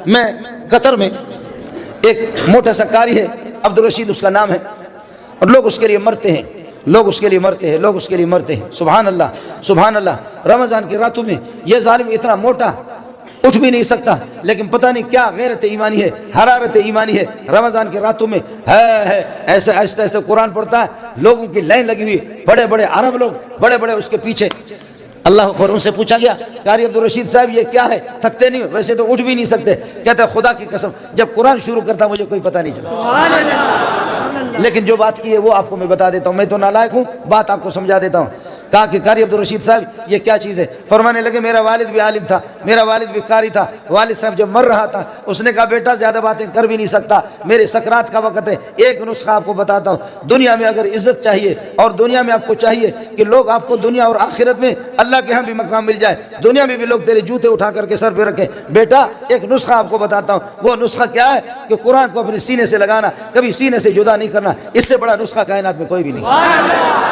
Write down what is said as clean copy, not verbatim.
میں قطر میں ایک موٹا سا قاری ہے، عبدالرشید اس کا نام ہے، اور لوگ اس کے لیے مرتے ہیں، لوگ اس کے لیے مرتے ہیں، لوگ اس کے لیے مرتے ہیں، سبحان اللہ سبحان اللہ۔ رمضان کی راتوں میں یہ ظالم اتنا موٹا اٹھ بھی نہیں سکتا، لیکن پتہ نہیں کیا غیرت ایمانی ہے، حرارت ایمانی ہے، رمضان کی راتوں میں ہے ایسے آہستہ آہستہ قرآن پڑھتا ہے، لوگوں کی لائن لگی ہوئی، بڑے بڑے عرب لوگ بڑے بڑے اس کے پیچھے۔ اللہ اکبر، ان سے پوچھا گیا قاری عبدالرشید صاحب یہ کیا ہے؟ تھکتے نہیں؟ ویسے تو اٹھ بھی نہیں سکتے۔ کہتے ہیں خدا کی قسم جب قرآن شروع کرتا مجھے کوئی پتہ نہیں چلا، لیکن جو بات کی ہے وہ آپ کو میں بتا دیتا ہوں، میں تو نالائق ہوں، بات آپ کو سمجھا دیتا ہوں۔ کہا کہ قاری عبدالرشید صاحب یہ کیا چیز ہے؟ فرمانے لگے میرا والد بھی عالم تھا، میرا والد بھی قاری تھا، والد صاحب جب مر رہا تھا اس نے کہا بیٹا زیادہ باتیں کر بھی نہیں سکتا، میرے سکرات کا وقت ہے، ایک نسخہ آپ کو بتاتا ہوں، دنیا میں اگر عزت چاہیے اور دنیا میں آپ کو چاہیے کہ لوگ آپ کو دنیا اور آخرت میں اللہ کے ہاں بھی مقام مل جائے، دنیا میں بھی لوگ تیرے جوتے اٹھا کر کے سر پہ رکھیں، بیٹا ایک نسخہ آپ کو بتاتا ہوں، وہ نسخہ کیا ہے کہ قرآن کو اپنے سینے سے لگانا، کبھی سینے سے جدا نہیں کرنا، اس سے بڑا نسخہ کائنات میں کوئی بھی نہیں۔